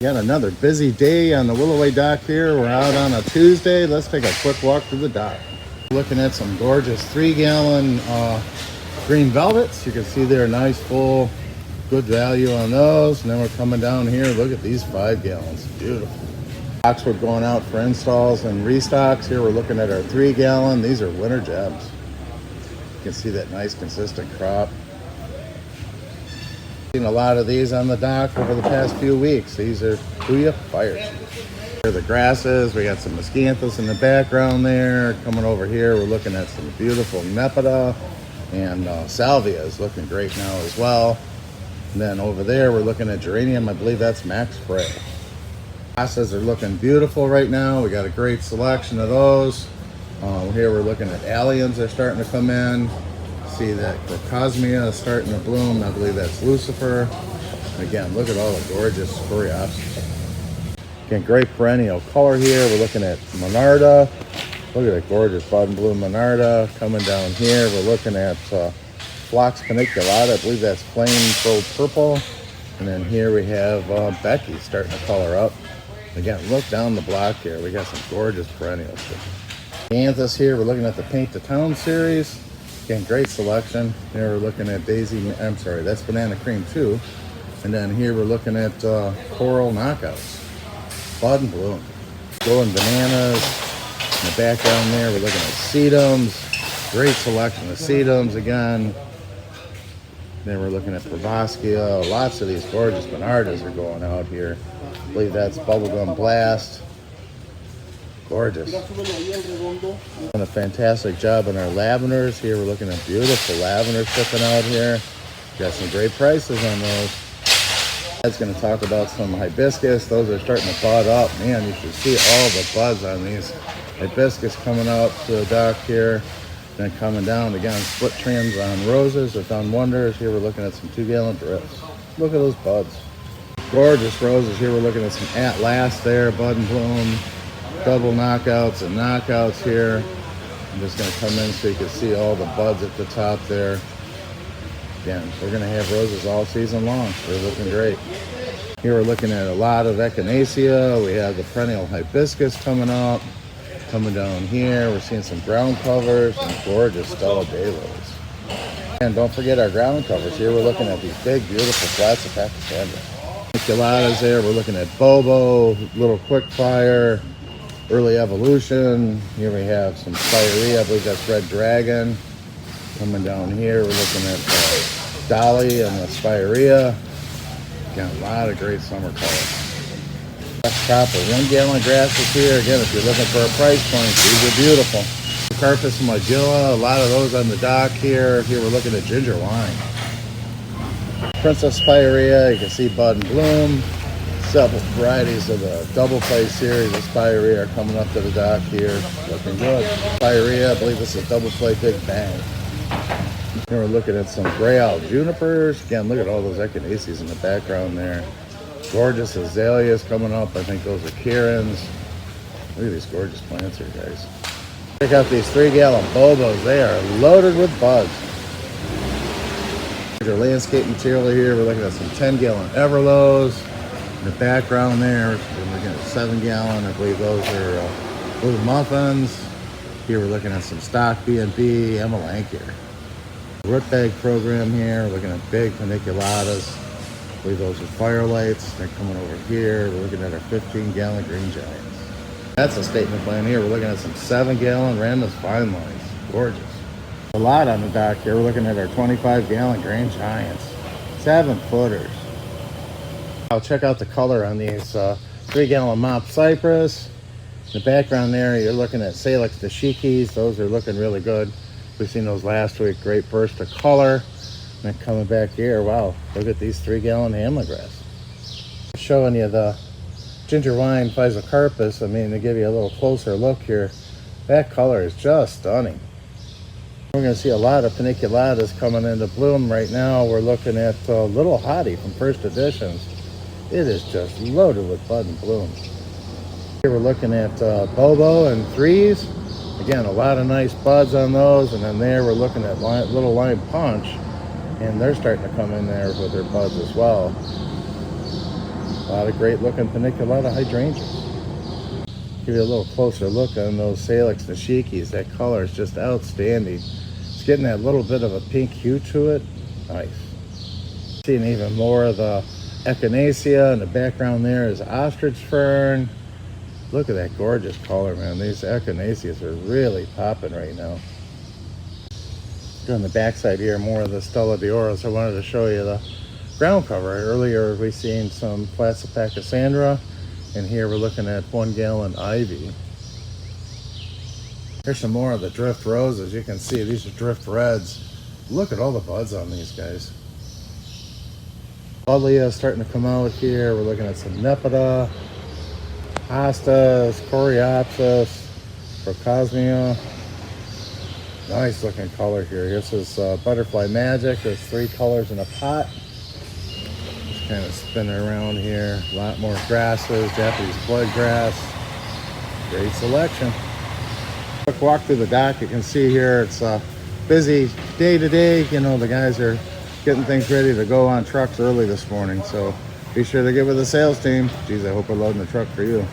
Got another busy day on the Willoway dock here. We're out on a Tuesday. Let's take a quick walk through the dock. Looking at some gorgeous 3-gallon green velvets. You can see they're nice, full, good value on those. And then we're coming down here. Look at these 5 gallons. Beautiful. Boxwood going out for installs and restocks. Here we're looking at our 3-gallon. These are winter gems. You can see that nice, consistent crop. Seen a lot of these on the dock over the past few weeks. These are Booyah Fires. Here are the grasses. We got some miscanthus in the background there. Coming over here, we're looking at some beautiful Nepeta, and salvia is looking great now as well. And then over there, we're looking at geranium. I believe that's Max Spray. Grasses are looking beautiful right now. We got a great selection of those. Here we're looking at alliums. They're starting to come in. See that Crocosmia is starting to bloom. I believe that's Lucifer. And again, look at all the gorgeous Coreopsis. Again, great perennial color here. We're looking at Monarda. Look at that gorgeous bud and bloom Monarda. Coming down here, we're looking at Phlox paniculata. I believe that's flame purple. And then here we have Becky starting to color up. Again, look down the block here. We got some gorgeous perennials. Anthus here, we're looking at the Paint the Town series. Again, great selection. Here we're looking at Daisy, I'm sorry, that's Banana Cream too. And then here we're looking at Coral Knockouts. Bud and bloom. Glowing bananas. In the background there, we're looking at sedums. Great selection of sedums again. Then we're looking at Proboscia. Lots of these gorgeous Bernardas are going out here. I believe that's Bubblegum Blast. Gorgeous. Done a fantastic job on our lavenders. Here we're looking at beautiful lavender shipping out here. Got some great prices on those. That's going to talk about some hibiscus. Those are starting to bud up. Man, you can see all the buds on these hibiscus coming out to the dock here. Then coming down again, split trims on roses have done wonders. Here we're looking at some 2-gallon drifts. Look at those buds. Gorgeous roses. Here we're looking at some At Last there, bud and bloom. Double knockouts and knockouts here. I'm just going to come in so you can see all the buds at the top there. Again, we're going to have roses all season long. They're looking great. Here we're looking at a lot of echinacea. We have the perennial hibiscus coming up. Coming down here, we're seeing some ground covers and gorgeous Stella Daylilies. And don't forget our ground covers. Here we're looking at these big, beautiful flats of Pachysandra. Paniculatas there. We're looking at Bobo, Little Quickfire, Early Evolution. Here we have some Spirea. I believe that's Red Dragon. Coming down here, we're looking at Dolly and the Spirea. Got a lot of great summer colors. Crop of 1-gallon grasses here. Again, if you're looking for a price point, these are beautiful. Carpus Magilla, a lot of those on the dock here. Here we're looking at ginger wine. Princess Spirea, you can see bud and bloom. Several varieties of the double play series of Spirea are coming up to the dock here. Looking good. Spirea, I believe this is double play Big Bang. Here we're looking at some gray owl junipers. Again, look at all those echinaceas in the background there. Gorgeous azaleas coming up. I think those are Kieran's. Look at these gorgeous plants here, guys. Check out these 3-gallon Bobos. They are loaded with buds. Here's our landscape material here. We're looking at some 10-gallon Everlows. In the background there, we're looking at 7-gallon. I believe those are Blue Muffins. Here we're looking at some stock B&B, Emma Lankier. Root bag program here. We're looking at big paniculatas. I believe those are Firelights. They're coming over here. We're looking at our 15-gallon Green Giants. That's a statement plan here. We're looking at some 7-gallon Random's Fine Lines. Gorgeous. A lot on the dock here. We're looking at our 25-gallon Green Giants. 7-footers. I'll check out the color on these 3-gallon Mop Cypress. In the background there, you're looking at Salix dashikis. Those are looking really good. We've seen those last week. Great burst of color. And then coming back here, wow, look at these 3-gallon Hamlet grass. Showing you the ginger wine Physocarpus. I mean, to give you a little closer look here, that color is just stunning. We're going to see a lot of paniculatas coming into bloom right now. We're looking at Little Hottie from First Editions. It is just loaded with bud and bloom. Here we're looking at Bobo and 3s. Again, a lot of nice buds on those. And then there we're looking at Little Lime Punch. And they're starting to come in there with their buds as well. A lot of great looking paniculata hydrangeas. Give you a little closer look on those Salix nishikis. That color is just outstanding. It's getting that little bit of a pink hue to it. Nice. Seeing even more of the echinacea. In the background there is ostrich fern. Look at that gorgeous color, man. These echinaceas are really popping right now. On the backside here, more of the Stella d'Oros. I wanted to show you the ground cover. Earlier we seen some Flatsapac Cassandra, and here we're looking at 1 gallon ivy. Here's some more of the drift roses. You can see these are drift reds. Look at all the buds on these guys. Buddleia starting to come out here. We're looking at some Nepeta, Hostas, Coreopsis, Procosmia. Nice looking color here. This is Butterfly Magic. There's 3 colors in a pot. Just kind of spinning around here. A lot more grasses, Japanese bloodgrass. Great selection. Quick walk through the dock. You can see here it's busy day to day. You know, the guys are getting things ready to go on trucks early this morning. So be sure to get with the sales team. Geez, I hope we're loading the truck for you.